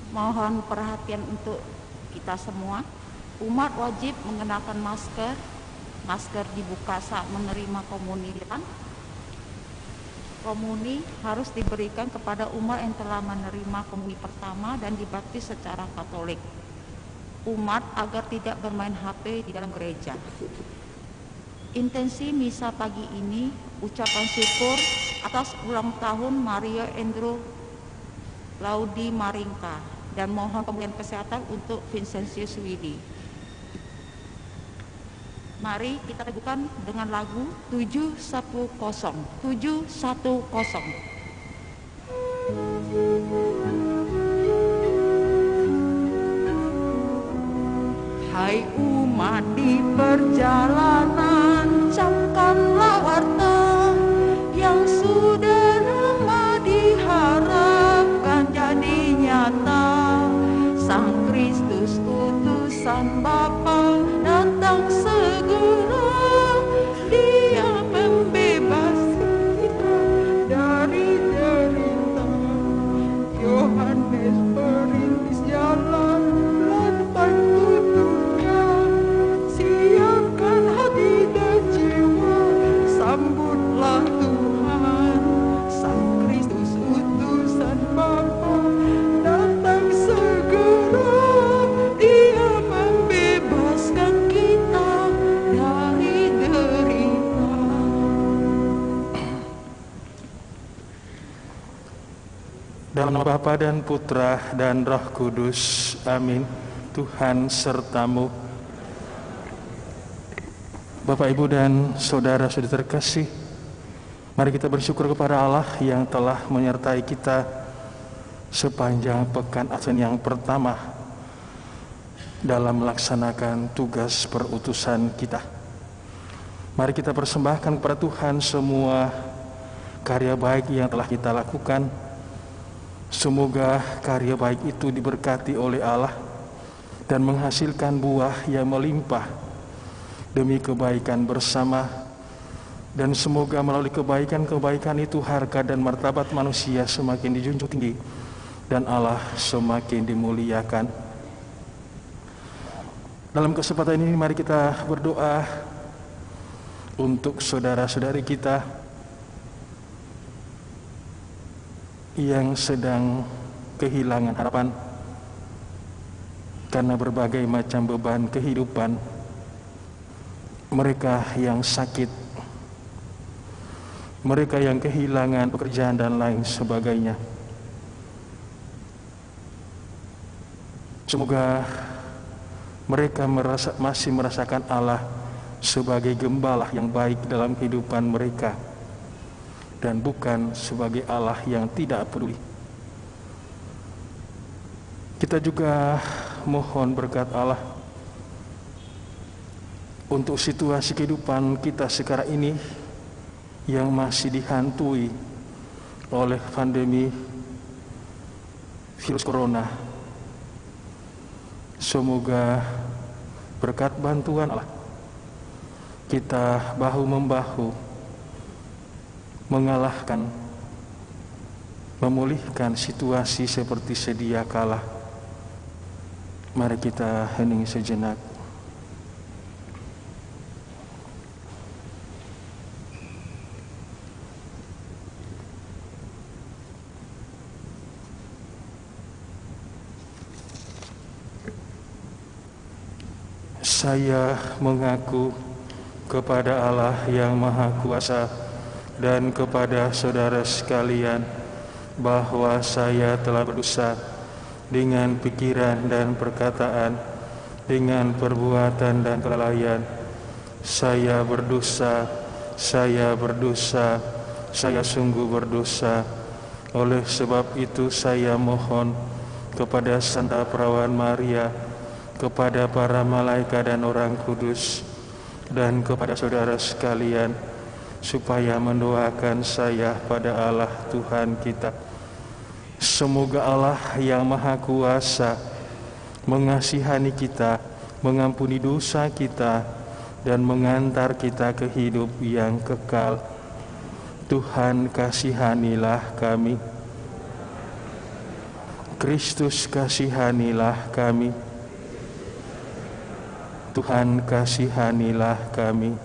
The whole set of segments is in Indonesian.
Mohon perhatian untuk kita semua. Umat wajib mengenakan masker. Masker dibuka saat menerima komunian. Komuni harus diberikan kepada umat yang telah menerima komuni pertama dan dibaptis secara Katolik. Umat agar tidak bermain HP di dalam gereja. Intensi misa pagi ini ucapan syukur atas ulang tahun Maria Andrew Laudi Maringka dan mohon pemulihan kesehatan untuk Vincentius Widi. Mari kita teguhkan dengan lagu 710. 710. Hai umat di perjalanan, camkanlah warta yang sudah lama diharapkan jadi nyata. Sang Kristus utusan Bapa datang segera, Dia pembebas kita dari derita. Yohanes perintis jalan dan petunjuknya, siapkan hati dan jiwa, sambutlah Tuhan. Sang Kristus utusan Bapa datang segera, Dia membebaskan kita dari derita. Dalam nama Bapa dan Putra dan Roh Kudus, amin. Tuhan sertamu. Bapak, Ibu, dan saudara-saudara terkasih, mari kita bersyukur kepada Allah yang telah menyertai kita sepanjang pekan Advent yang pertama dalam melaksanakan tugas perutusan kita. Mari kita persembahkan kepada Tuhan semua karya baik yang telah kita lakukan. Semoga karya baik itu diberkati oleh Allah dan menghasilkan buah yang melimpah demi kebaikan bersama. Dan semoga melalui kebaikan-kebaikan itu harga dan martabat manusia semakin dijunjung tinggi dan Allah semakin dimuliakan. Dalam kesempatan ini mari kita berdoa untuk saudara-saudari kita yang sedang kehilangan harapan karena berbagai macam beban kehidupan. Mereka yang sakit, mereka yang kehilangan pekerjaan dan lain sebagainya. Semoga mereka masih merasakan Allah sebagai gembala yang baik dalam kehidupan mereka dan bukan sebagai Allah yang tidak peduli. Kita juga mohon berkat Allah untuk situasi kehidupan kita sekarang ini yang masih dihantui oleh pandemi virus corona. Semoga berkat bantuan Allah kita bahu-membahu mengalahkan, memulihkan situasi seperti sedia kala. Mari kita hening sejenak. Saya mengaku kepada Allah yang Maha Kuasa dan kepada saudara sekalian bahwa saya telah berdosa dengan pikiran dan perkataan, dengan perbuatan dan kelalaian. Saya berdosa, saya berdosa, saya sungguh berdosa. Oleh sebab itu saya mohon kepada Santa Perawan Maria, kepada para malaikat dan orang kudus, dan kepada saudara sekalian, supaya mendoakan saya pada Allah Tuhan kita. Semoga Allah yang Maha Kuasa mengasihani kita, mengampuni dosa kita, dan mengantar kita ke hidup yang kekal. Tuhan kasihanilah kami. Kristus, kasihanilah kami. Tuhan, kasihanilah kami.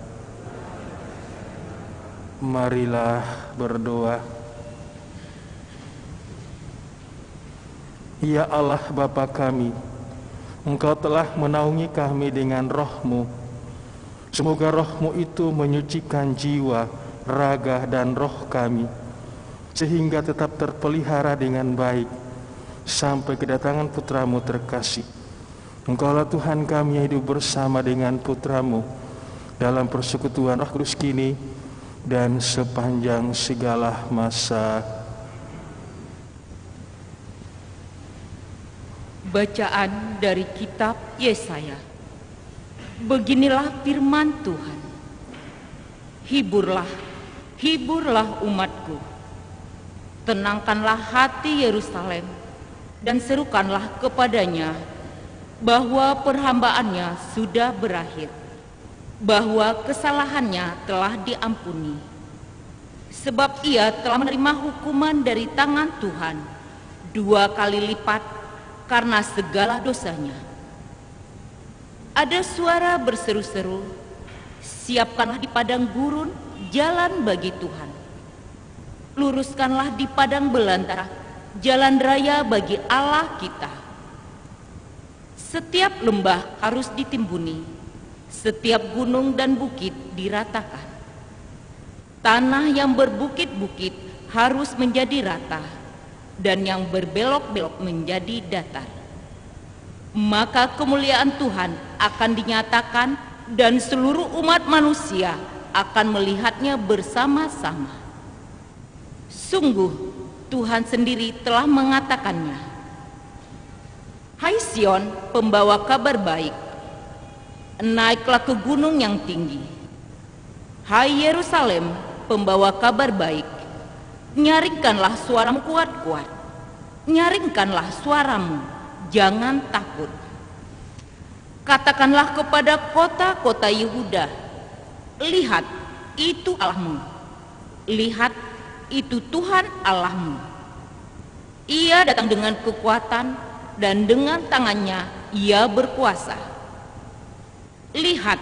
Marilah berdoa. Ya Allah Bapa kami, Engkau telah menaungi kami dengan roh-Mu. Semoga roh-Mu itu menyucikan jiwa, raga, dan roh kami, sehingga tetap terpelihara dengan baik sampai kedatangan Putra-Mu terkasih. Engkaulah Tuhan kami yang hidup bersama dengan Putra-Mu dalam persekutuan Roh Kudus kini dan sepanjang segala masa. Bacaan dari kitab Yesaya. Beginilah firman Tuhan. Hiburlah, hiburlah umatku. Tenangkanlah hati Yerusalem dan serukanlah kepadanya bahwa perhambaannya sudah berakhir, bahwa kesalahannya telah diampuni. Sebab ia telah menerima hukuman dari tangan Tuhan 2 kali lipat karena segala dosanya. Ada suara berseru-seru, siapkanlah di padang gurun jalan bagi Tuhan. Luruskanlah di padang belantara jalan raya bagi Allah kita. Setiap lembah harus ditimbuni, setiap gunung dan bukit diratakan. Tanah yang berbukit-bukit harus menjadi rata, dan yang berbelok-belok menjadi datar. Maka kemuliaan Tuhan akan dinyatakan, dan seluruh umat manusia akan melihatnya bersama-sama. Sungguh Tuhan sendiri telah mengatakannya. Hai Sion, pembawa kabar baik, naiklah ke gunung yang tinggi. Hai Yerusalem, pembawa kabar baik, nyaringkanlah suaramu kuat-kuat. Nyaringkanlah suaramu, jangan takut. Katakanlah kepada kota-kota Yehuda, lihat, itu Allahmu. Lihat, itu Tuhan Allahmu. Ia datang dengan kekuatan, dan dengan tangannya ia berkuasa. Lihat,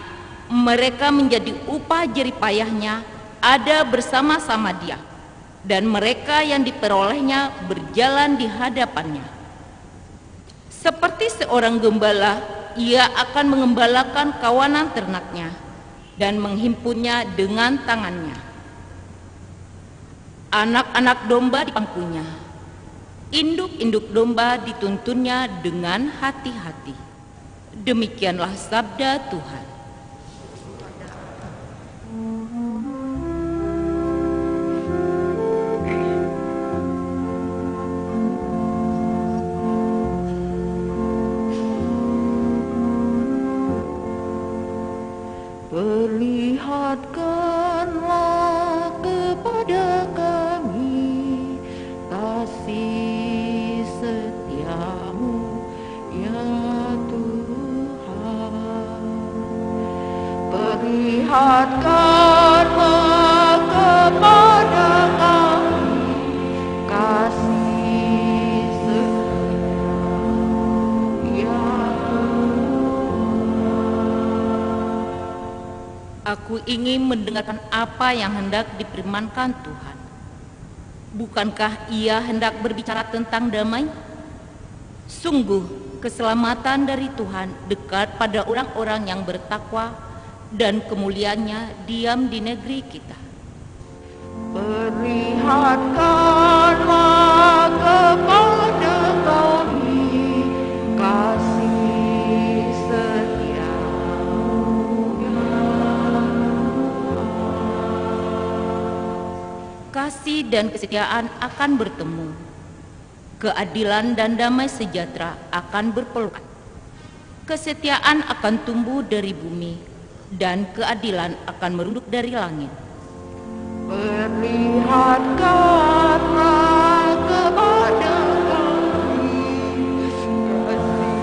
mereka menjadi upah jerih payahnya ada bersama-sama dia, dan mereka yang diperolehnya berjalan di hadapannya. Seperti seorang gembala, ia akan mengembalakan kawanan ternaknya dan menghimpunnya dengan tangannya. Anak-anak domba dipangkunya, induk-induk domba dituntunnya dengan hati-hati. Demikianlah sabda Tuhan. Perlihatkanlah kepada kami kasih setiamu, ya Tuhan. Perlihatkanlah kepada kami kasih setiamu, ya Aku ingin mendengarkan apa yang hendak difirmankan Tuhan. Bukankah ia hendak berbicara tentang damai? Sungguh, keselamatan dari Tuhan dekat pada orang-orang yang bertakwa, dan kemuliaannya diam di negeri kita. Perlihatkanlah kepada kami kasih setiamu, ya Kasih dan kesetiaan akan bertemu. Keadilan dan damai sejahtera akan berpelukan. Kesetiaan akan tumbuh dari bumi, dan keadilan akan merunduk dari langit. Perlihatkanlah kepada kami kasih.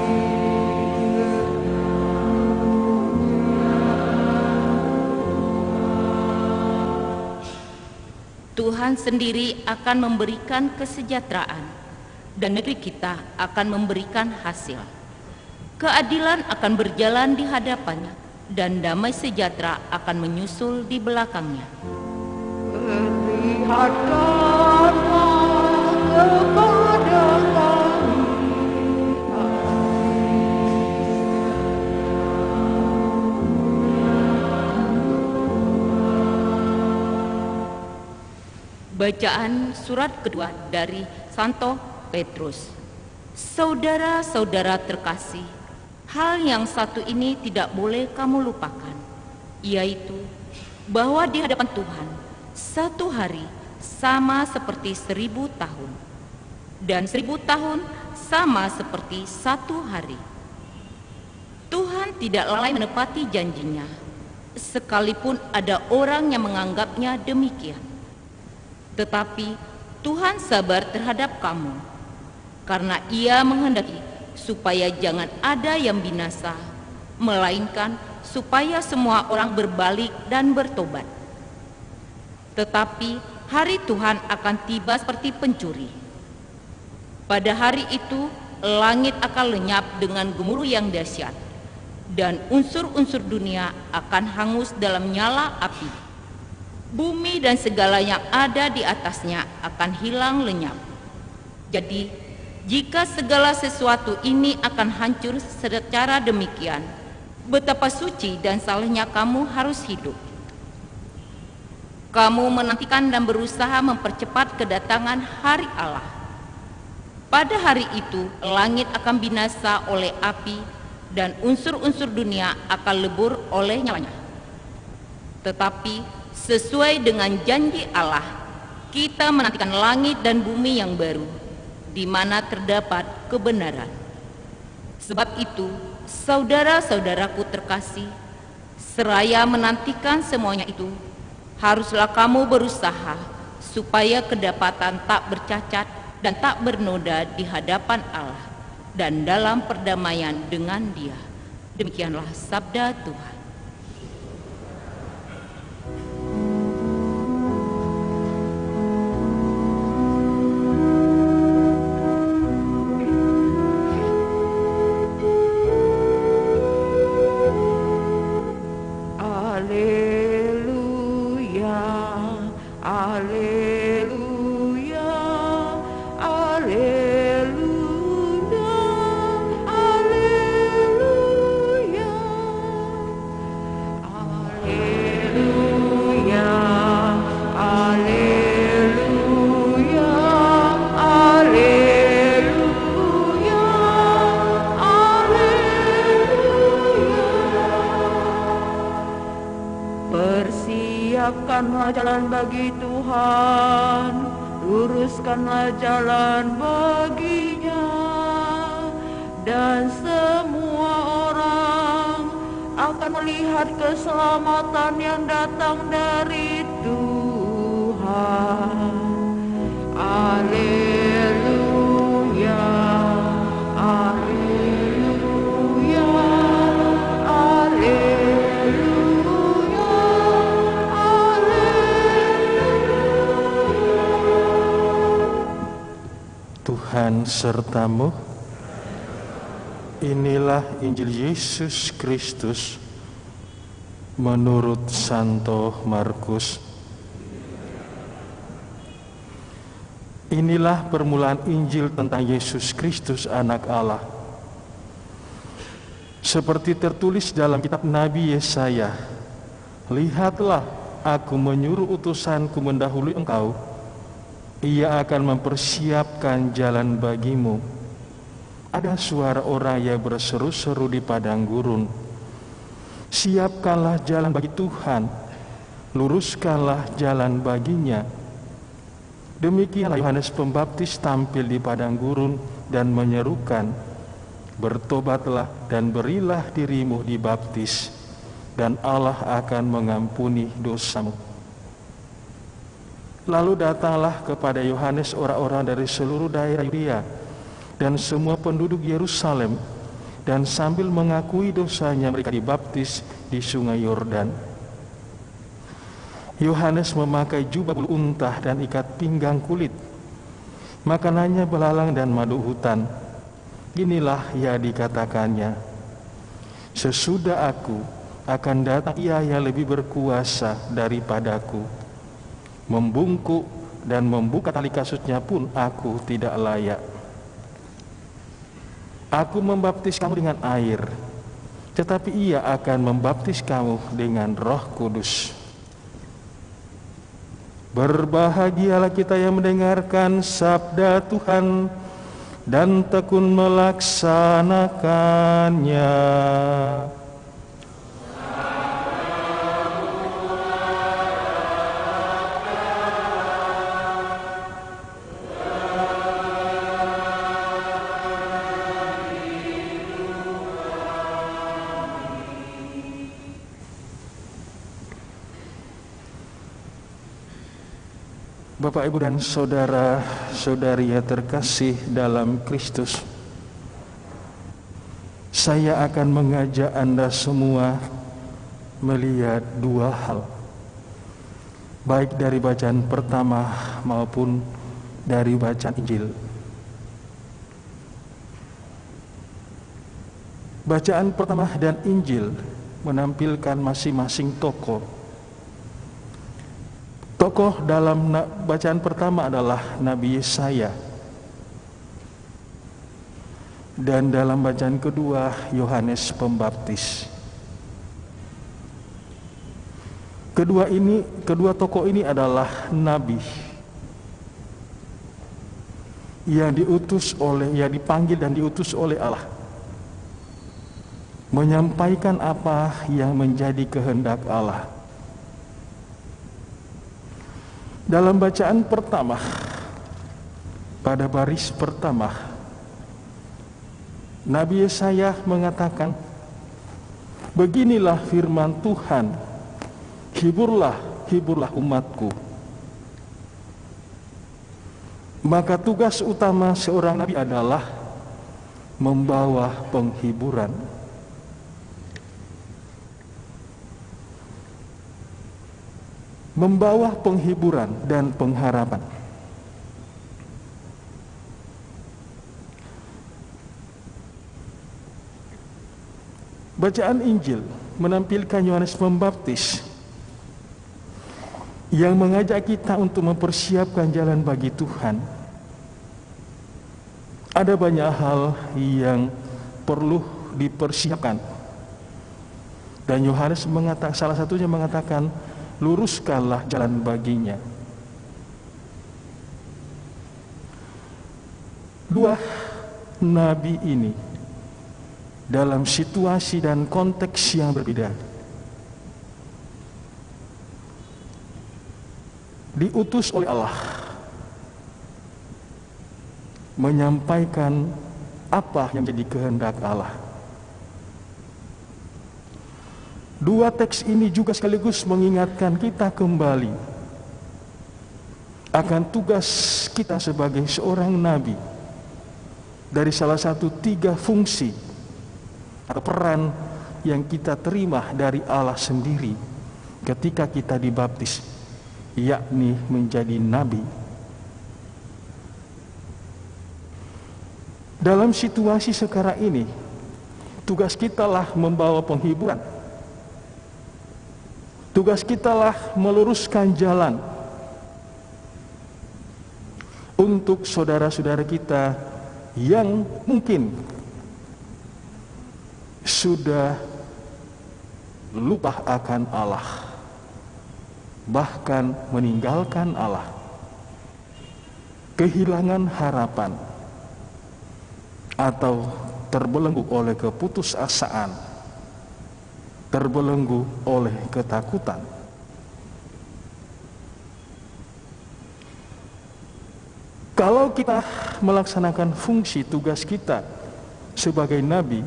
Tuhan sendiri akan memberikan kesejahteraan, dan negeri kita akan memberikan hasil. Keadilan akan berjalan di hadapannya, dan damai sejahtera akan menyusul di belakangnya. Perlihatkanlah kepada kami. Bacaan surat kedua dari Santo Petrus. Saudara-saudara terkasih, hal yang satu ini tidak boleh kamu lupakan, yaitu bahwa di hadapan Tuhan satu hari sama seperti 1000 tahun, dan 1000 tahun sama seperti satu hari. Tuhan tidak lalai menepati janjinya, sekalipun ada orang yang menganggapnya demikian. Tetapi Tuhan sabar terhadap kamu, karena Ia menghendaki supaya jangan ada yang binasa, melainkan supaya semua orang berbalik dan bertobat. Tetapi hari Tuhan akan tiba seperti pencuri. Pada hari itu, langit akan lenyap dengan gemuruh yang dahsyat, dan unsur-unsur dunia akan hangus dalam nyala api. Bumi dan segala yang ada di atasnya akan hilang lenyap. Jadi, jika segala sesuatu ini akan hancur secara demikian, betapa suci dan salehnya kamu harus hidup. Kamu menantikan dan berusaha mempercepat kedatangan hari Allah. Pada hari itu, langit akan binasa oleh api, dan unsur-unsur dunia akan lebur oleh nyalanya. Tetapi sesuai dengan janji Allah, kita menantikan langit dan bumi yang baru, di mana terdapat kebenaran. Sebab itu, saudara-saudaraku terkasih, seraya menantikan semuanya itu, haruslah kamu berusaha supaya kedapatan tak bercacat dan tak bernoda di hadapan Allah, dan dalam perdamaian dengan Dia. Demikianlah sabda Tuhan. Persiapkanlah jalan bagi Tuhan, luruskanlah jalan baginya, dan semua orang akan melihat keselamatan yang datang dari Tuhan. Haleluya, haleluya, haleluya. Tuhan sertamu. Inilah Injil Yesus Kristus menurut Santo Markus. Inilah permulaan Injil tentang Yesus Kristus Anak Allah. Seperti tertulis dalam kitab Nabi Yesaya, lihatlah, aku menyuruh utusanku mendahului engkau. Ia akan mempersiapkan jalan bagimu. Ada suara orang yang berseru-seru di padang gurun, siapkanlah jalan bagi Tuhan, luruskanlah jalan baginya. Demikianlah Yohanes Pembaptis tampil di padang gurun dan menyerukan, bertobatlah dan berilah dirimu dibaptis, dan Allah akan mengampuni dosamu. Lalu datanglah kepada Yohanes orang-orang dari seluruh daerah Yudea dan semua penduduk Yerusalem, dan sambil mengakui dosanya mereka dibaptis di sungai Yordan. Yohanes memakai jubah bulu unta dan ikat pinggang kulit. makanannya belalang dan madu hutan. Inilah ya dikatakannya, sesudah aku akan datang ia yang lebih berkuasa daripadaku. Membungkuk dan membuka tali kasutnya pun aku tidak layak. Aku membaptis kamu dengan air, tetapi ia akan membaptis kamu dengan Roh Kudus. Berbahagialah kita yang mendengarkan sabda Tuhan dan tekun melaksanakannya. Bapak, Ibu, dan saudara-saudari yang terkasih dalam Kristus, saya akan mengajak Anda semua melihat dua hal, baik dari bacaan pertama maupun dari bacaan Injil. Bacaan pertama dan Injil menampilkan masing-masing tokoh. Tokoh dalam bacaan pertama adalah Nabi Yesaya, dan dalam bacaan kedua Yohanes Pembaptis. Kedua tokoh ini adalah nabi yang dipanggil dan diutus oleh Allah, menyampaikan apa yang menjadi kehendak Allah. Dalam bacaan pertama, pada baris pertama, Nabi Yesaya mengatakan, beginilah firman Tuhan, hiburlah umatku. Maka tugas utama seorang nabi adalah membawa penghiburan. Membawa penghiburan dan pengharapan. Bacaan Injil menampilkan Yohanes Pembaptis yang mengajak kita untuk mempersiapkan jalan bagi Tuhan. Ada banyak hal yang perlu dipersiapkan, dan Yohanes salah satunya mengatakan, luruskanlah jalan baginya. Dua nabi ini dalam situasi dan konteks yang berbeda diutus oleh Allah menyampaikan apa yang menjadi kehendak Allah. Dua teks ini juga sekaligus mengingatkan kita kembali akan tugas kita sebagai seorang nabi dari salah satu 3 fungsi atau peran yang kita terima dari Allah sendiri ketika kita dibaptis, yakni menjadi nabi. Dalam situasi sekarang ini, tugas kita lah membawa penghiburan. Tugas kita lah meluruskan jalan untuk saudara-saudara kita yang mungkin sudah lupa akan Allah, bahkan meninggalkan Allah, kehilangan harapan, atau terbelenggu oleh keputusasaan, terbelenggu oleh ketakutan. Kalau kita melaksanakan fungsi tugas kita sebagai nabi,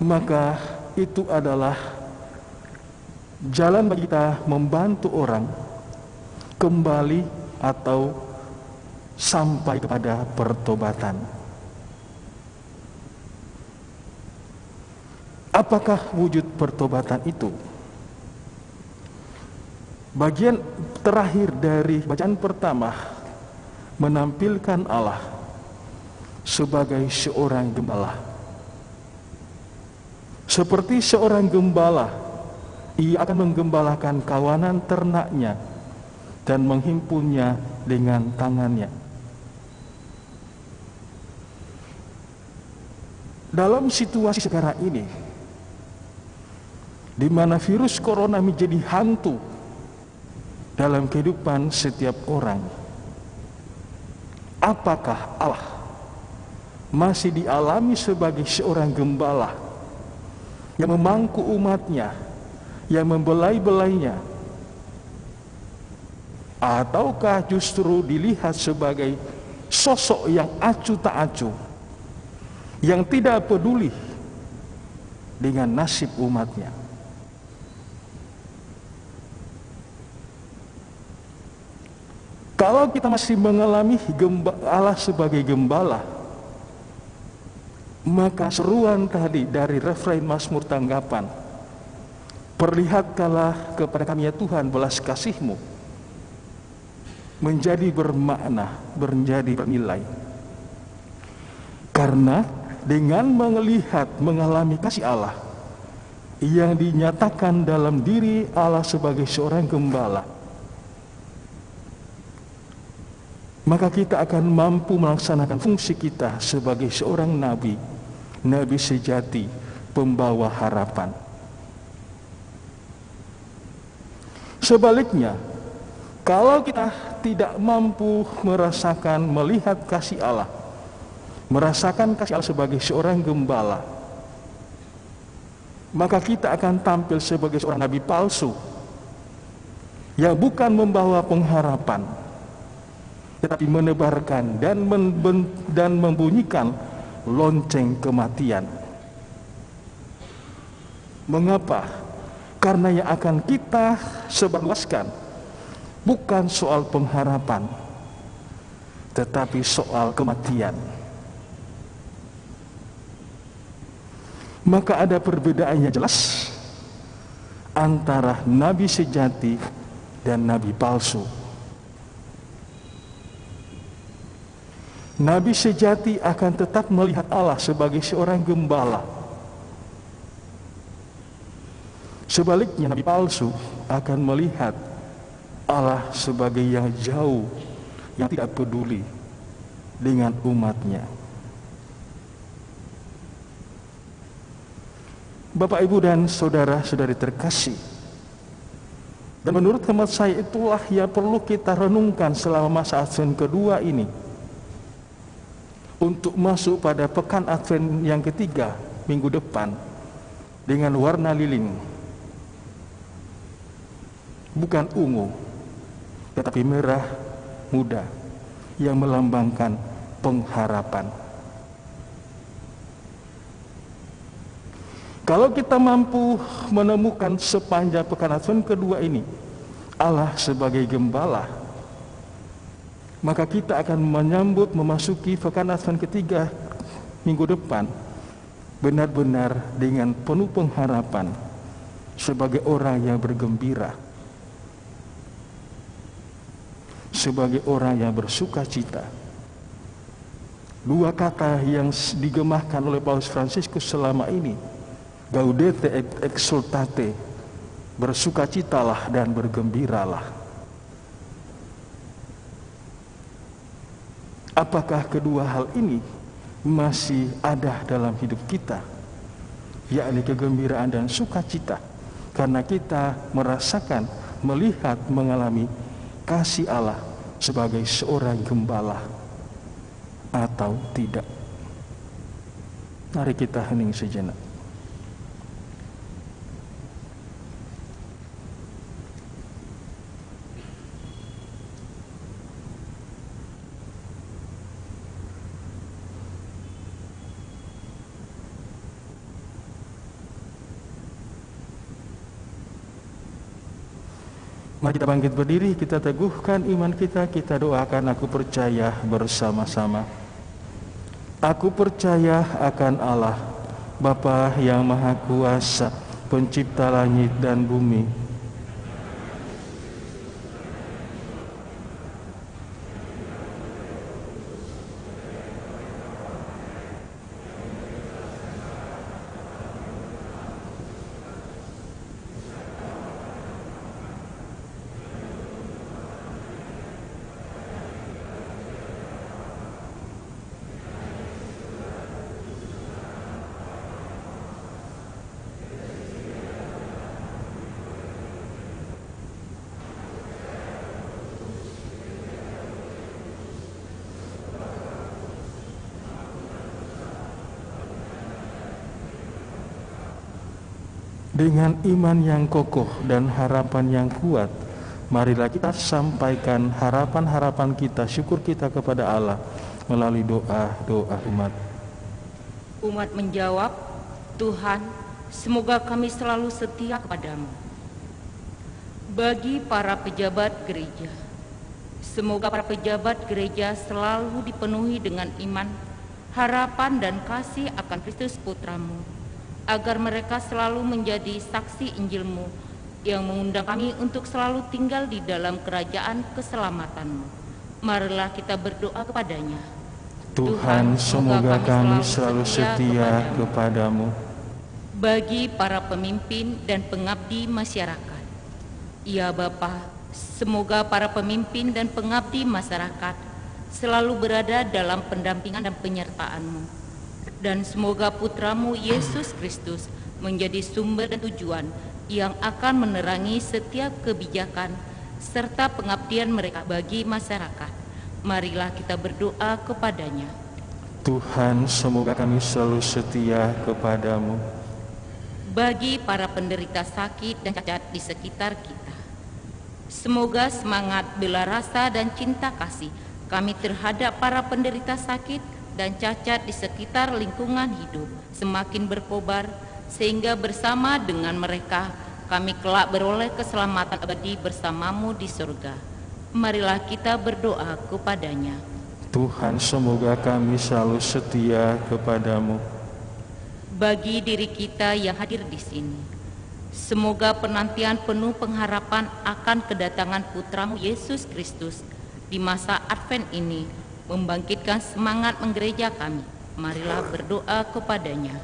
maka itu adalah jalan bagi kita membantu orang kembali atau sampai kepada pertobatan. Apakah wujud pertobatan itu? Bagian terakhir dari bacaan pertama menampilkan Allah sebagai seorang gembala. Seperti seorang gembala, ia akan menggembalakan kawanan ternaknya dan menghimpunnya dengan tangannya. Dalam situasi sekarang ini, di mana virus corona menjadi hantu dalam kehidupan setiap orang, apakah Allah masih dialami sebagai seorang gembala yang memangku umatnya, yang membelai-belainya, ataukah justru dilihat sebagai sosok yang acuh tak acuh, yang tidak peduli dengan nasib umatnya? Kalau kita masih mengalami Allah sebagai gembala, maka seruan tadi dari refrain Mazmur Tanggapan, perlihatkanlah kepada kami ya Tuhan belas kasih-Mu, menjadi bermakna, menjadi bernilai. Karena dengan melihat, mengalami kasih Allah yang dinyatakan dalam diri Allah sebagai seorang gembala, maka kita akan mampu melaksanakan fungsi kita sebagai seorang nabi, nabi sejati, pembawa harapan. Sebaliknya, kalau kita tidak mampu merasakan, melihat kasih Allah, merasakan kasih Allah sebagai seorang gembala, maka kita akan tampil sebagai seorang nabi palsu yang bukan membawa pengharapan, tetapi menebarkan dan membunyikan lonceng kematian. Mengapa? Karena yang akan kita sebarluaskan bukan soal pengharapan, tetapi soal kematian. Maka ada perbedaannya jelas antara nabi sejati dan nabi palsu. Nabi sejati akan tetap melihat Allah sebagai seorang gembala. Sebaliknya, nabi palsu akan melihat Allah sebagai yang jauh, yang tidak peduli dengan umatnya. Bapak, Ibu, dan saudara-saudari terkasih, dan menurut hemat saya itulah yang perlu kita renungkan selama masa Advent kedua ini, untuk masuk pada pekan Advent yang ketiga minggu depan dengan warna lilin, bukan ungu tetapi merah muda yang melambangkan pengharapan. Kalau kita mampu menemukan sepanjang pekan Advent kedua ini Allah sebagai gembala, maka kita akan menyambut memasuki pekan Advent ketiga minggu depan benar-benar dengan penuh pengharapan sebagai orang yang bergembira, sebagai orang yang bersuka cita. Dua kata yang digemahkan oleh Paus Fransiskus selama ini, gaudete et exsultate, bersukacitalah dan bergembiralah. Apakah kedua hal ini masih ada dalam hidup kita, yakni kegembiraan dan sukacita, karena kita merasakan, melihat, mengalami kasih Allah sebagai seorang gembala, atau tidak? Mari kita hening sejenak. Mari kita bangkit berdiri, kita teguhkan iman kita, kita doakan. Aku percaya bersama-sama. Aku percaya akan Allah, Bapa yang Maha Kuasa, pencipta langit dan bumi. Dengan iman yang kokoh dan harapan yang kuat, marilah kita sampaikan harapan-harapan kita, syukur kita kepada Allah melalui doa-doa umat. Umat menjawab, Tuhan, semoga kami selalu setia kepadamu. Bagi para pejabat gereja, semoga para pejabat gereja selalu dipenuhi dengan iman, harapan dan kasih akan Kristus Putramu, agar mereka selalu menjadi saksi Injil-Mu yang mengundang kami untuk selalu tinggal di dalam kerajaan keselamatan-Mu. Marilah kita berdoa kepadanya. Tuhan, semoga kami selalu setia kepadamu. Bagi para pemimpin dan pengabdi masyarakat, ya Bapa, semoga para pemimpin dan pengabdi masyarakat selalu berada dalam pendampingan dan penyertaan-Mu. Dan semoga Putramu Yesus Kristus menjadi sumber dan tujuan yang akan menerangi setiap kebijakan serta pengabdian mereka bagi masyarakat. Marilah kita berdoa kepadanya. Tuhan, semoga kami selalu setia kepadamu. Bagi para penderita sakit dan cacat di sekitar kita, semoga semangat, bela rasa dan cinta kasih kami terhadap para penderita sakit dan cacat di sekitar lingkungan hidup semakin berkobar, sehingga bersama dengan mereka kami kelak beroleh keselamatan abadi bersamamu di surga. Marilah kita berdoa kepadanya. Tuhan, semoga kami selalu setia kepadamu. Bagi diri kita yang hadir di sini, semoga penantian penuh pengharapan akan kedatangan Putramu Yesus Kristus di masa Advent ini membangkitkan semangat menggereja kami. Marilah berdoa kepadanya.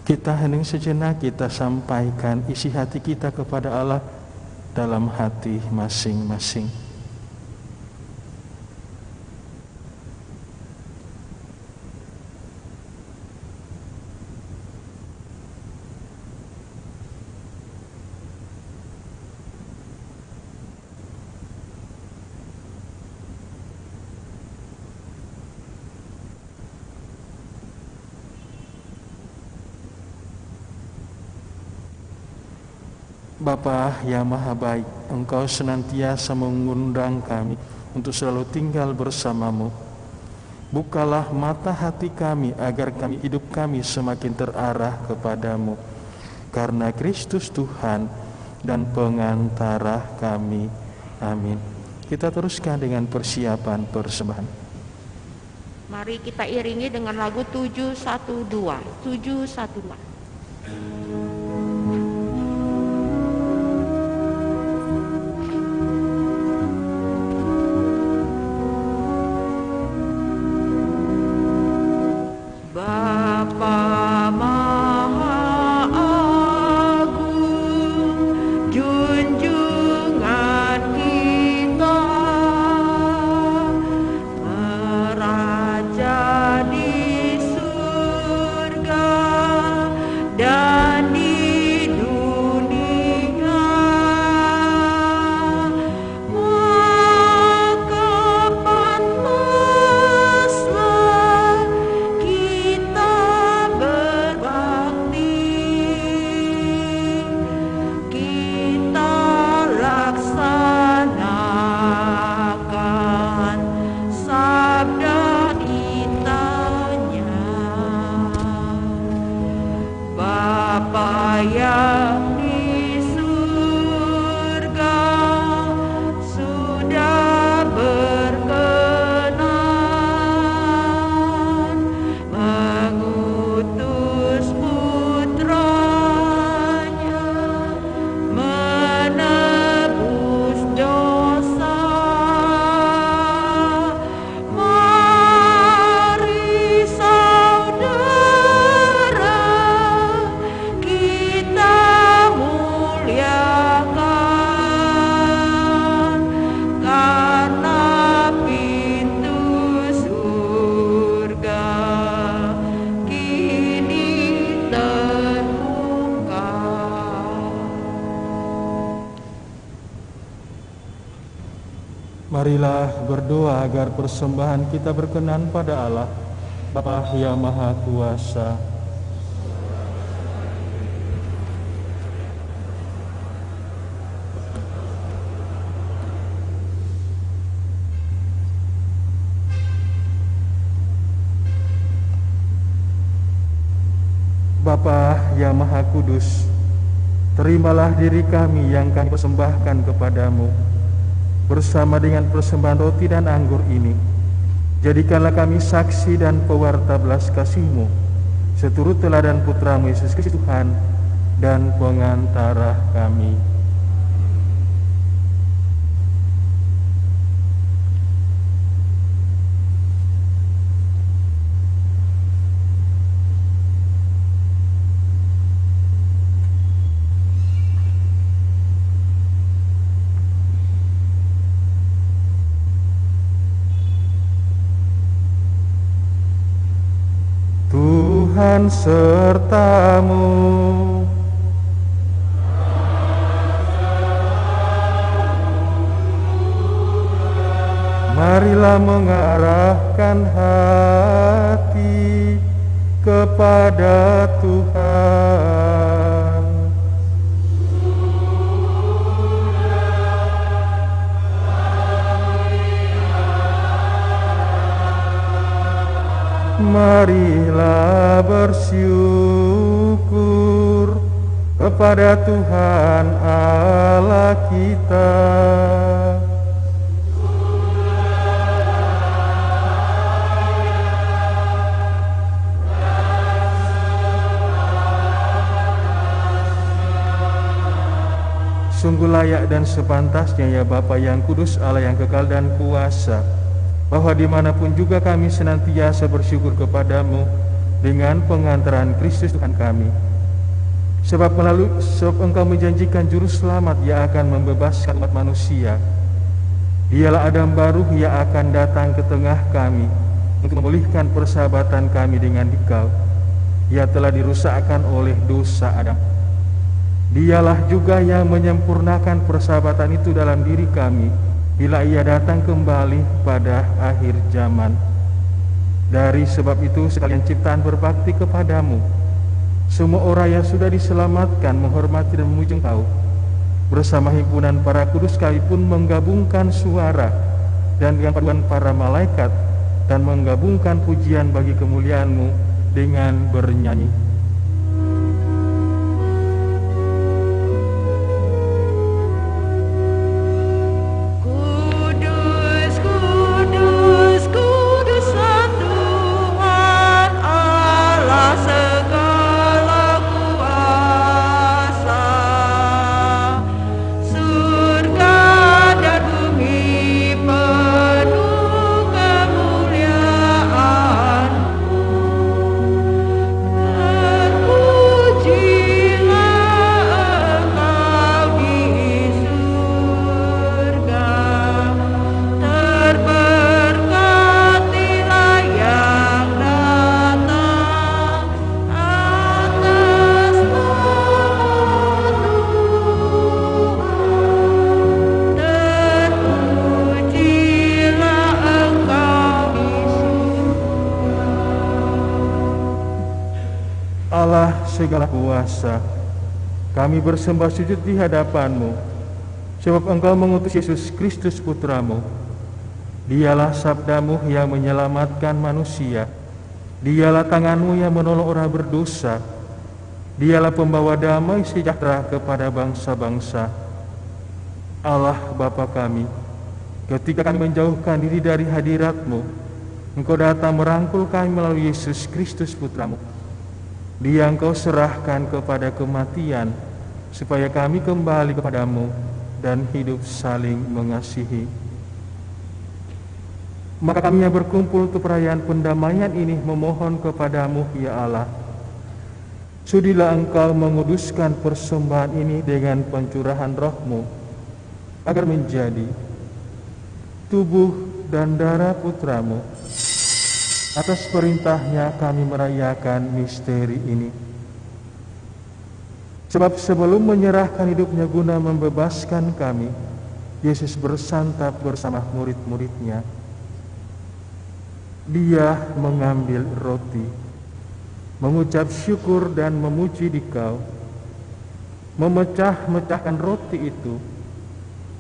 Kita hening sejenak, kita sampaikan isi hati kita kepada Allah dalam hati masing-masing. Bapa yang Maha Baik, Engkau senantiasa mengundang kami untuk selalu tinggal bersamamu. Bukalah mata hati kami agar hidup kami semakin terarah kepadamu. Karena Kristus Tuhan dan pengantara kami. Amin. Kita teruskan dengan persiapan persembahan. Mari kita iringi dengan lagu 712. 712. Marilah berdoa agar persembahan kita berkenan pada Allah Bapa yang Maha Kuasa, Bapa yang Maha Kudus, terimalah diri kami yang kami persembahkan kepadamu bersama dengan persembahan roti dan anggur ini. Jadikanlah kami saksi dan pewarta belas kasih-Mu seturut teladan Putra-Mu Yesus Kristus Tuhan dan pengantara kami. Tuhan sertamu. Marilah mengarahkan hati kepada Tuhan. Marilah bersyukur kepada Tuhan Allah kita. Sungguh layak dan sepantasnya ya Bapa yang kudus, Allah yang kekal dan kuasa, bahwa dimanapun juga kami senantiasa bersyukur kepadamu dengan pengantaran Kristus Tuhan kami. Sebab Engkau menjanjikan juru selamat yang akan membebaskan umat manusia. Dialah Adam baru yang akan datang ke tengah kami untuk memulihkan persahabatan kami dengan Dikau. Ia telah dirusakkan oleh dosa Adam. Dialah juga yang menyempurnakan persahabatan itu dalam diri kami bila Ia datang kembali pada akhir zaman. Dari sebab itu sekalian ciptaan berbakti kepadamu. Semua orang yang sudah diselamatkan menghormati dan memuji Engkau. Bersama himpunan para kudus kami pun menggabungkan suara dan dengan paduan para malaikat dan menggabungkan pujian bagi kemuliaan-Mu dengan bernyanyi. Allah segala kuasa, kami bersembah sujud di hadapan-Mu, sebab Engkau mengutus Yesus Kristus Putra-Mu. Dialah sabda-Mu yang menyelamatkan manusia. Dialah tangan-Mu yang menolong orang berdosa. Dialah pembawa damai sejahtera kepada bangsa-bangsa. Allah Bapa kami, ketika kami menjauhkan diri dari hadirat-Mu, Engkau datang merangkul kami melalui Yesus Kristus Putra-Mu. Dia Engkau serahkan kepada kematian, supaya kami kembali kepadamu dan hidup saling mengasihi. Maka kami yang berkumpul untuk perayaan pendamaian ini memohon kepadamu ya Allah, sudilah Engkau menguduskan persembahan ini dengan pencurahan roh-Mu, agar menjadi tubuh dan darah Putra-Mu. Atas perintahnya kami merayakan misteri ini. Sebab sebelum menyerahkan hidupnya guna membebaskan kami, Yesus bersantap bersama murid-muridnya. Dia mengambil roti, mengucap syukur dan memuji Dikau, memecah-mecahkan roti itu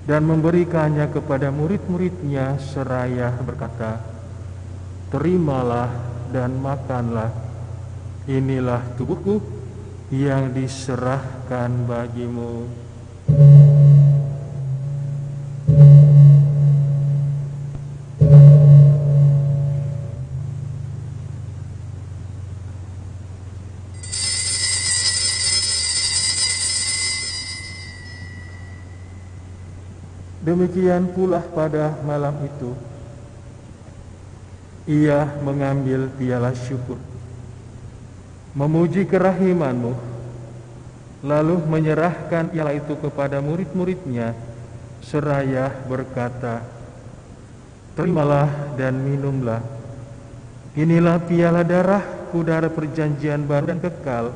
dan memberikannya kepada murid-muridnya seraya berkata, "Terimalah dan makanlah, inilah tubuhku yang diserahkan bagimu." Demikian pula pada malam itu, ia mengambil piala syukur, memuji kerahiman-Mu, lalu menyerahkan piala itu kepada murid-muridnya, seraya berkata, "Terimalah dan minumlah, inilah piala darah-Ku, darah perjanjian baru dan kekal,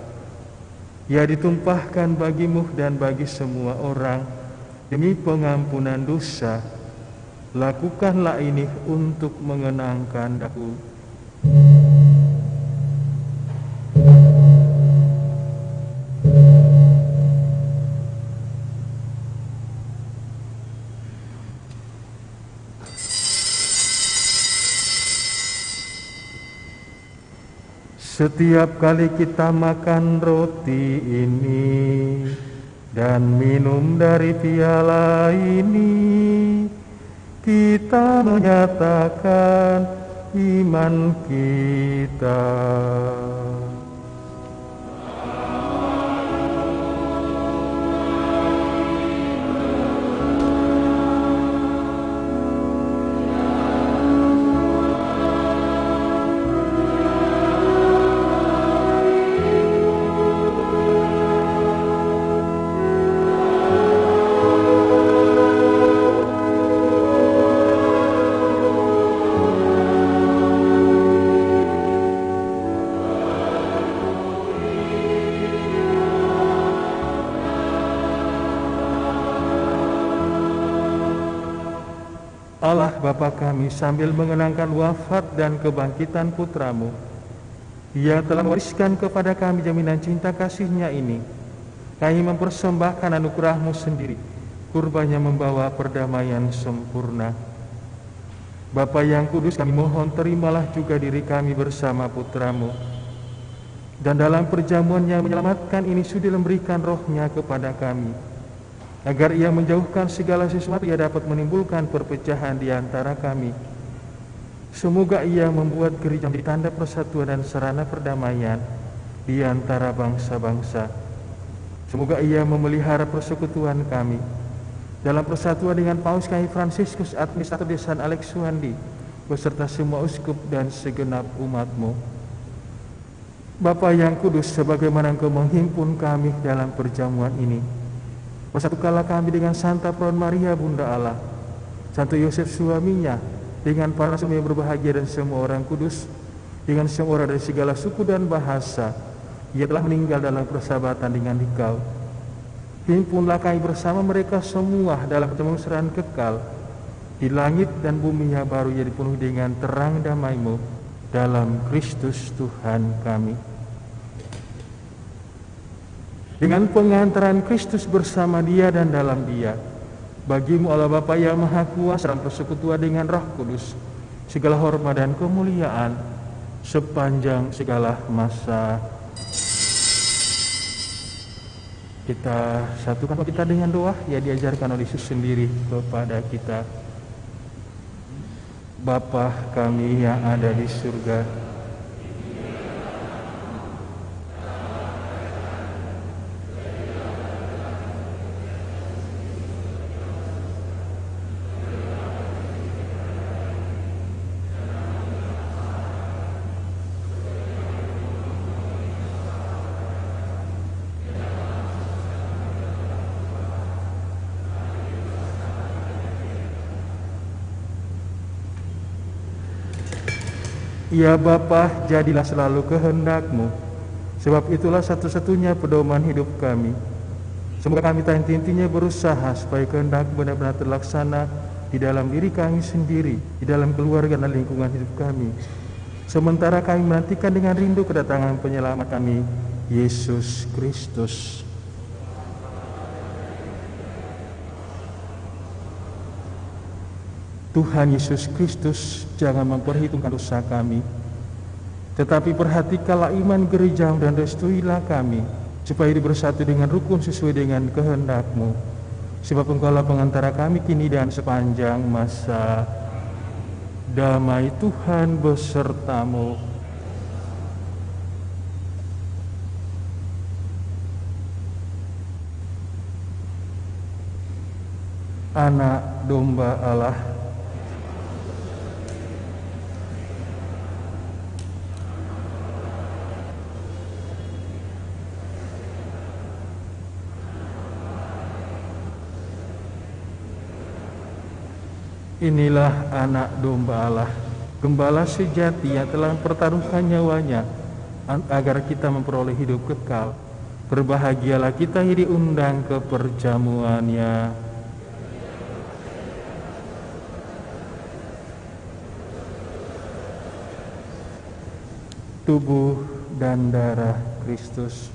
ia ditumpahkan bagimu dan bagi semua orang demi pengampunan dosa. Lakukanlah ini untuk mengenangkan Aku." Setiap kali kita makan roti ini dan minum dari piala ini, kita menyatakan iman kita. Allah Bapa kami, sambil mengenangkan wafat dan kebangkitan Putra-Mu, Ia telah mewariskan kepada kami jaminan cinta kasih-Nya ini. Kami mempersembahkan anugerah-Mu sendiri, kurbannya membawa perdamaian sempurna. Bapa yang kudus, kami mohon terimalah juga diri kami bersama Putra-Mu, dan dalam perjamuan yang menyelamatkan ini sudi memberikan roh-Nya kepada kami, agar Ia menjauhkan segala sesuatu yang dapat menimbulkan perpecahan di antara kami. Semoga Ia membuat gereja menjadi tanda persatuan dan sarana perdamaian di antara bangsa-bangsa. Semoga Ia memelihara persekutuan kami dalam persatuan dengan Paus kami Fransiskus, Administrator Desa Alex Suwandi, beserta semua uskup dan segenap umat-Mu. Bapa yang kudus, sebagaimana Engkau menghimpun kami dalam perjamuan ini, bersatukanlah kami dengan Santa Perawan Maria Bunda Allah, Santo Yosef suaminya, dengan para semua yang berbahagia dan semua orang kudus, dengan semua orang dari segala suku dan bahasa. Ia telah meninggal dalam persahabatan dengan Dikau. Himpunlah kami bersama mereka semua dalam pertemuan kekal di langit dan bumi yang baru, yang dipenuhi dengan terang damai-Mu dalam Kristus Tuhan kami. Dengan pengantaran Kristus bersama Dia dan dalam Dia, bagi-Mu Allah Bapa yang Maha Kuasa dalam persekutuan dengan Roh Kudus, segala hormat dan kemuliaan sepanjang segala masa. Kita satukan kita dengan doa yang diajarkan oleh Yesus sendiri kepada kita. Bapa kami yang ada di surga, Ya Bapa, jadilah selalu kehendak-Mu, sebab itulah satu-satunya pedoman hidup kami. Semoga kami tak henti-hentinya berusaha supaya kehendak benar-benar terlaksana di dalam diri kami sendiri, di dalam keluarga dan lingkungan hidup kami. Sementara kami menantikan dengan rindu kedatangan penyelamat kami, Yesus Kristus. Tuhan Yesus Kristus, jangan memperhitungkan dosa kami, tetapi perhatikanlah iman gereja dan restuilah kami, supaya hidup bersatu dengan rukun sesuai dengan kehendak-Mu. Sebab Engkaulah pengantara kami kini dan sepanjang masa. Damai Tuhan besertamu. Anak domba Allah, inilah anak domba Allah, gembala sejati yang telah mempertaruhkan nyawanya agar kita memperoleh hidup kekal. Berbahagialah kita yang diundang ke perjamuannya. Tubuh dan darah Kristus.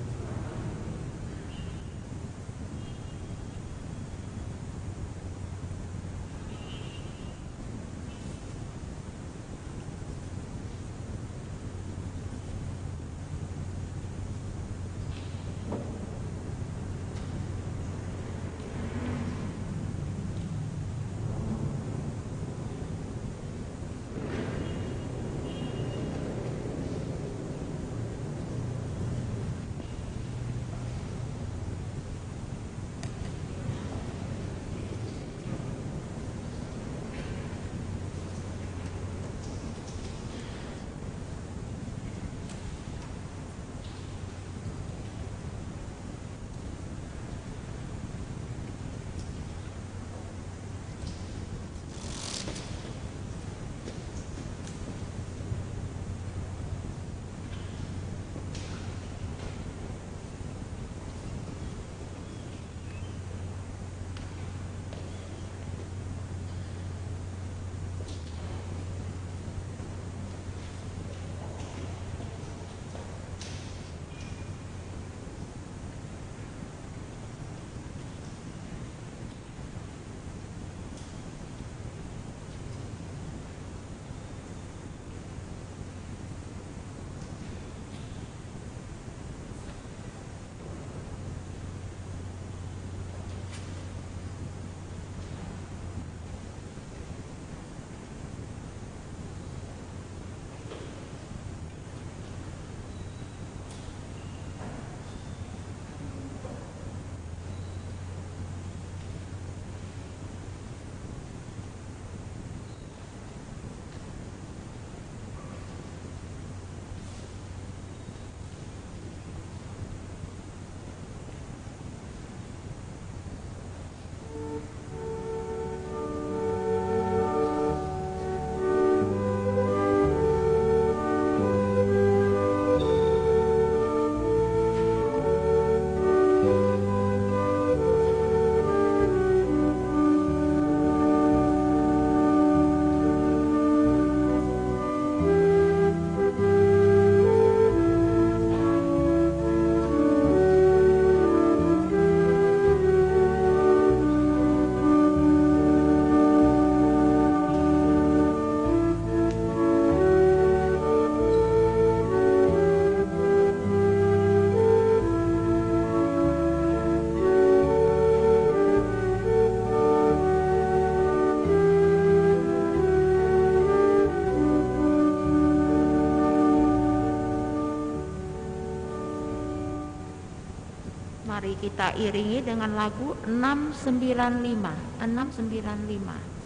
Mari kita iringi dengan lagu 695. 695.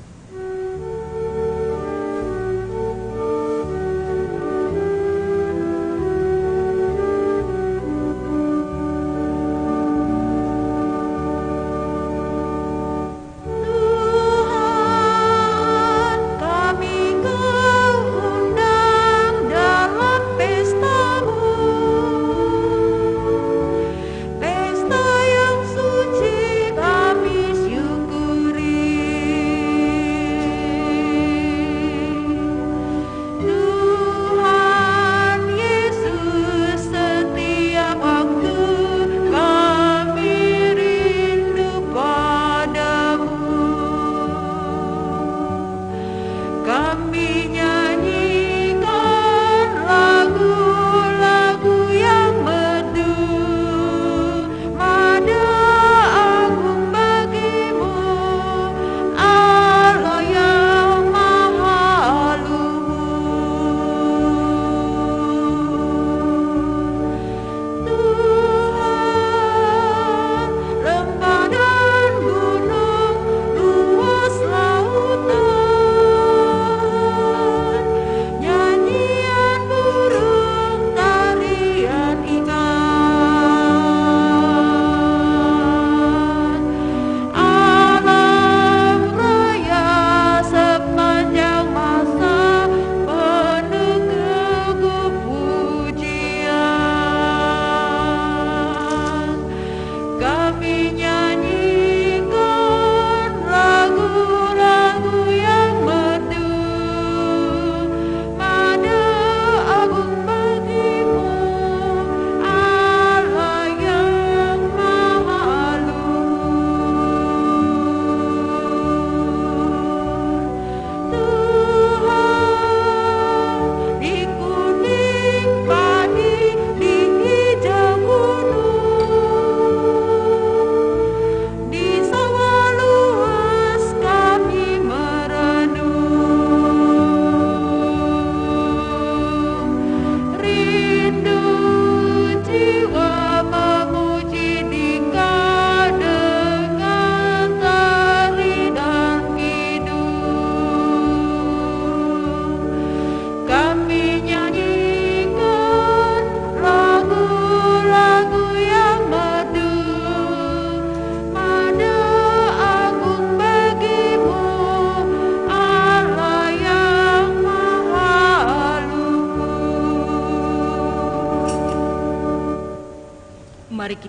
Syukuri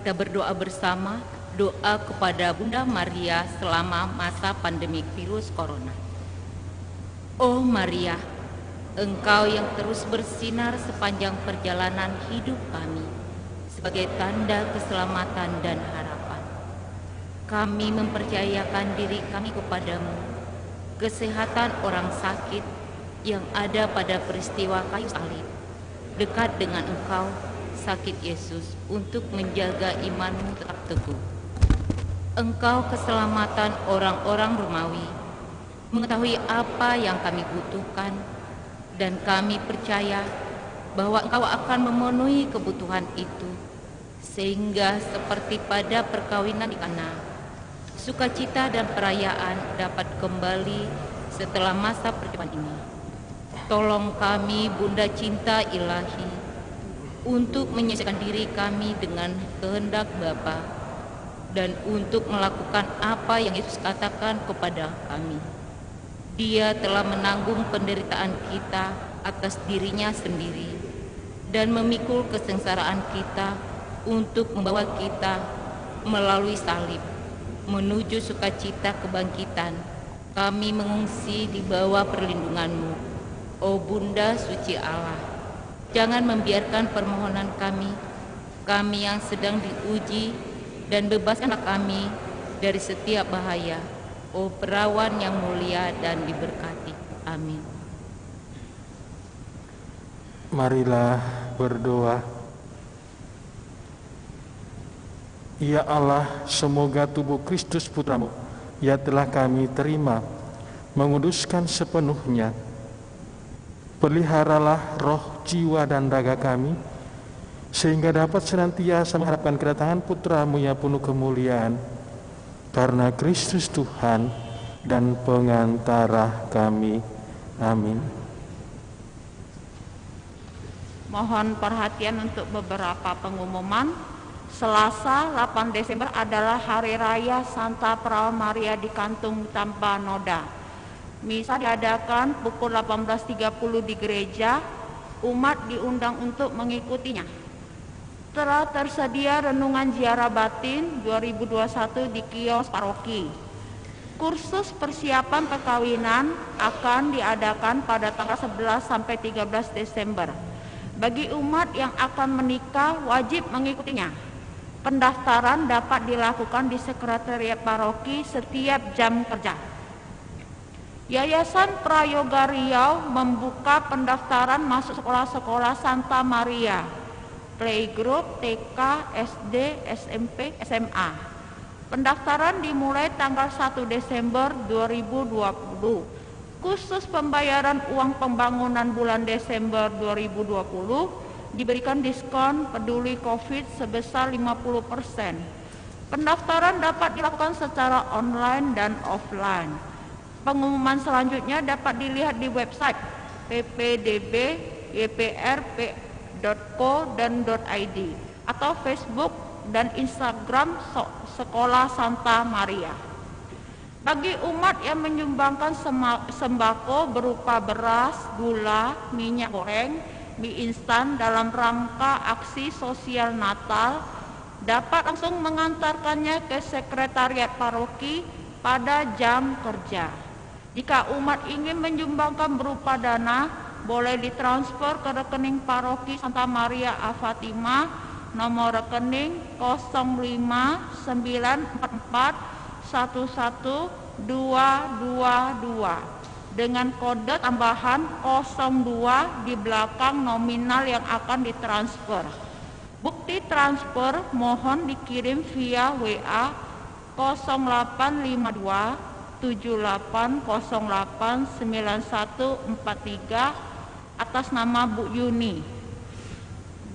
kita berdoa bersama, doa kepada Bunda Maria selama masa pandemi virus corona. Oh Maria, Engkau yang terus bersinar sepanjang perjalanan hidup kami sebagai tanda keselamatan dan harapan. Kami mempercayakan diri kami kepadamu, kesehatan orang sakit yang ada pada peristiwa kayu salib, dekat dengan Engkau, sakit Yesus, untuk menjaga imanmu tetap teguh. Engkau keselamatan orang-orang Romawi, mengetahui apa yang kami butuhkan, dan kami percaya bahwa Engkau akan memenuhi kebutuhan itu, sehingga seperti pada perkawinan di Kana, sukacita dan perayaan dapat kembali setelah masa percobaan ini. Tolong kami, Bunda Cinta Ilahi, untuk menyesuaikan diri kami dengan kehendak Bapa, dan untuk melakukan apa yang Yesus katakan kepada kami. Dia telah menanggung penderitaan kita atas dirinya sendiri dan memikul kesengsaraan kita untuk membawa kita melalui salib menuju sukacita kebangkitan. Kami mengungsi di bawah perlindungan-Mu, oh Bunda Suci Allah. Jangan membiarkan permohonan kami yang sedang diuji, dan bebaskanlah kami dari setiap bahaya, oh perawan yang mulia dan diberkati. Amin. Marilah berdoa. Ya Allah, semoga tubuh Kristus Putramu, ya telah kami terima, menguduskan sepenuhnya. Peliharalah roh, jiwa, dan raga kami, sehingga dapat senantiasa mengharapkan kedatangan Putramu yang penuh kemuliaan, karena Kristus Tuhan dan pengantara kami. Amin. Mohon perhatian untuk beberapa pengumuman. Selasa 8 Desember adalah Hari Raya Santa Perawan Maria di Kantung Tanpa Noda. Misa diadakan pukul 18.30 di gereja. Umat diundang untuk mengikutinya. Telah tersedia renungan ziarah batin 2021 di kios paroki. Kursus persiapan perkawinan akan diadakan pada tanggal 11 sampai 13 Desember. Bagi umat yang akan menikah wajib mengikutinya. Pendaftaran dapat dilakukan di sekretariat paroki setiap jam kerja. Yayasan Prayoga Riau membuka pendaftaran masuk sekolah-sekolah Santa Maria, playgroup, TK, SD, SMP, SMA. Pendaftaran dimulai tanggal 1 Desember 2020. Khusus pembayaran uang pembangunan bulan Desember 2020 diberikan diskon peduli COVID sebesar 50%. Pendaftaran dapat dilakukan secara online dan offline. Pengumuman selanjutnya dapat dilihat di website ppdb.yprp.co.id atau Facebook dan Instagram Sekolah Santa Maria. Bagi umat yang menyumbangkan sembako berupa beras, gula, minyak goreng, mie instan dalam rangka aksi sosial Natal, dapat langsung mengantarkannya ke sekretariat paroki pada jam kerja. Jika umat ingin menyumbangkan berupa dana, boleh ditransfer ke rekening paroki Santa Maria A Fatima, nomor rekening 054112222 dengan kode tambahan 02 di belakang nominal yang akan ditransfer. Bukti transfer mohon dikirim via WA 0852 78089143 atas nama Bu Yuni.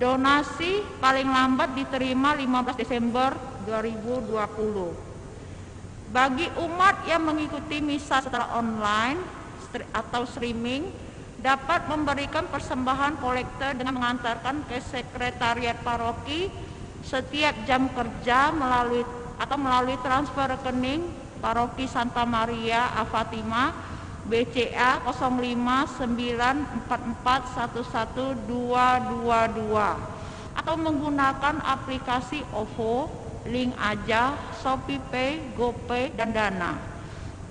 Donasi paling lambat diterima 15 Desember 2020. Bagi umat yang mengikuti misa secara online atau streaming, dapat memberikan persembahan kolektor dengan mengantarkan ke sekretariat paroki setiap jam kerja melalui transfer rekening paroki Santa Maria A Fatima BCA 0594411222 atau atau menggunakan aplikasi OVO, Link Aja, ShopeePay, GoPay, dan Dana.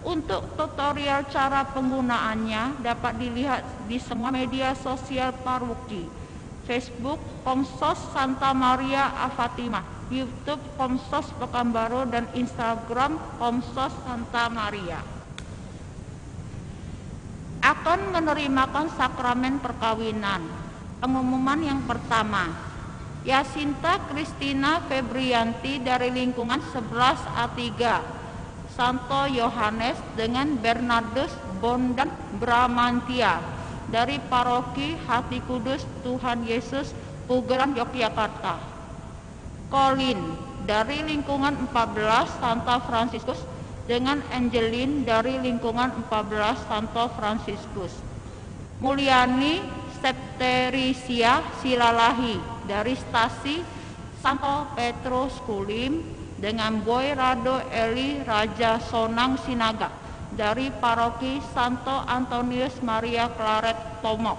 Untuk tutorial cara penggunaannya dapat dilihat di semua media sosial paroki: Facebook Komsos Santa Maria a Fatima, YouTube Komsos Pekanbaru, dan Instagram Komsos Santa Maria. Akan menerimakan sakramen perkawinan. Pengumuman yang pertama, Yasinta Kristina Febrianti dari lingkungan 11A3 Santo Yohanes dengan Bernardus Bondan Bramantia dari Paroki Hati Kudus Tuhan Yesus Pugeran Yogyakarta. Colin dari lingkungan 14 Santa Fransiskus dengan Angelin dari lingkungan 14 Santo Fransiskus. Mulyani Septerisia Silalahi dari stasi Santo Petrus Kulim dengan Boy Rado Eli Raja Sonang Sinaga dari Paroki Santo Antonius Maria Claret Tomok.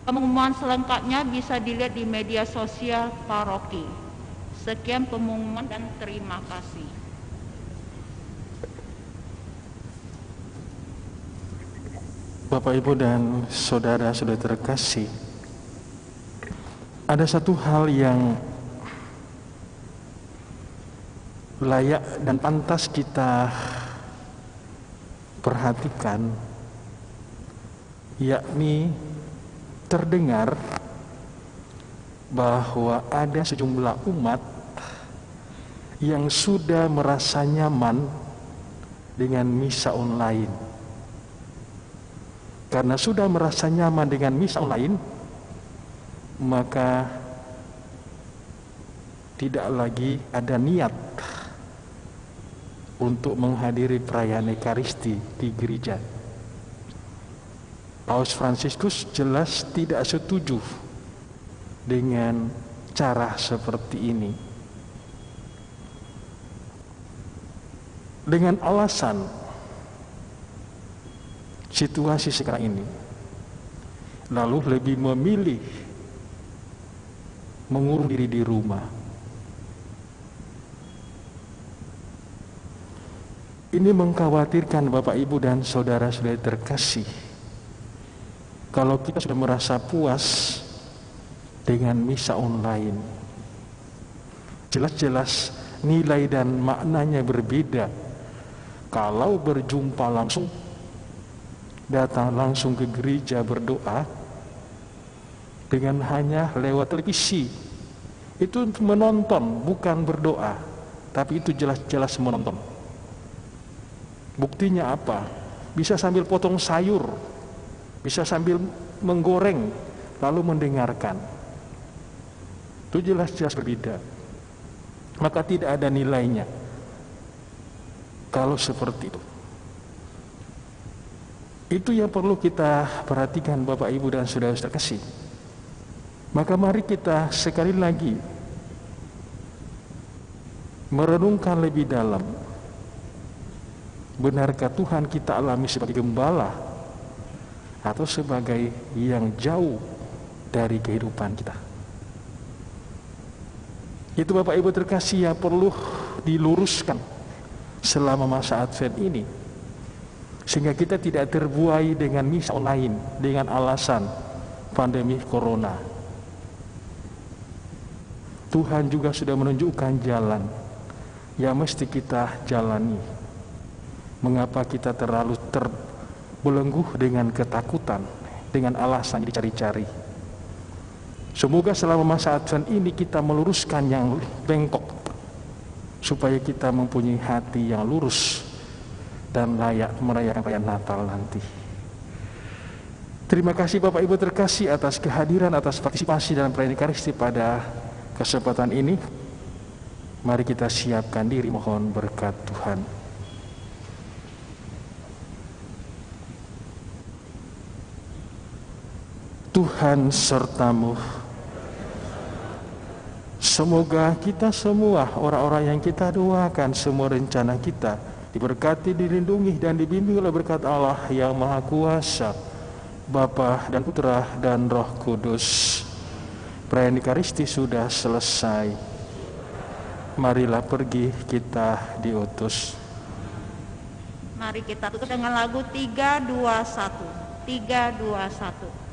Pengumuman selengkapnya bisa dilihat di media sosial paroki. Sekian pengumuman dan terima kasih. Bapak, Ibu, dan saudara-saudara terkasih, ada satu hal yang layak dan pantas kita perhatikan, yakni terdengar bahwa ada sejumlah umat yang sudah merasa nyaman dengan misa online. Karena sudah merasa nyaman dengan misa online, maka tidak lagi ada niat untuk menghadiri perayaan Ekaristi di gereja. Paus Fransiskus jelas tidak setuju dengan cara seperti ini. Dengan alasan situasi sekarang ini, lalu lebih memilih mengurung diri di rumah. Ini mengkhawatirkan Bapak, Ibu, dan saudara-saudara terkasih. Kalau kita sudah merasa puas dengan misa online, jelas-jelas nilai dan maknanya berbeda kalau berjumpa langsung, datang langsung ke gereja berdoa, dengan hanya lewat televisi. Itu menonton, bukan berdoa, tapi itu jelas-jelas menonton. Buktinya apa? Bisa sambil potong sayur, bisa sambil menggoreng, lalu mendengarkan. Itu jelas-jelas berbeda. Maka tidak ada nilainya kalau seperti itu. Itu yang perlu kita perhatikan Bapak, Ibu, dan saudara-saudara kasih. Maka mari kita sekali lagi merenungkan lebih dalam. Benarkah Tuhan kita alami sebagai gembala atau sebagai yang jauh dari kehidupan kita? Itu Bapak, Ibu terkasih yang perlu diluruskan selama masa Advent ini, sehingga kita tidak terbuai dengan misa online dengan alasan pandemi corona. Tuhan juga sudah menunjukkan jalan yang mesti kita jalani. Mengapa kita terlalu terbelenggu dengan ketakutan, dengan alasan dicari-cari? Semoga selama masa Advent ini kita meluruskan yang bengkok, supaya kita mempunyai hati yang lurus dan layak merayakan perayaan Natal nanti. Terima kasih Bapak, Ibu terkasih atas kehadiran, atas partisipasi dalam perayaan Ekaristi pada kesempatan ini. Mari kita siapkan diri mohon berkat Tuhan. Tuhan sertamu. Semoga kita semua, orang-orang yang kita doakan, semua rencana kita diberkati, dilindungi, dan dibimbing oleh berkat Allah yang Maha Kuasa, Bapa dan Putra dan Roh Kudus. Perayaan Ekaristi sudah selesai. Marilah pergi, kita diutus. Mari kita tutup dengan lagu 321. 321.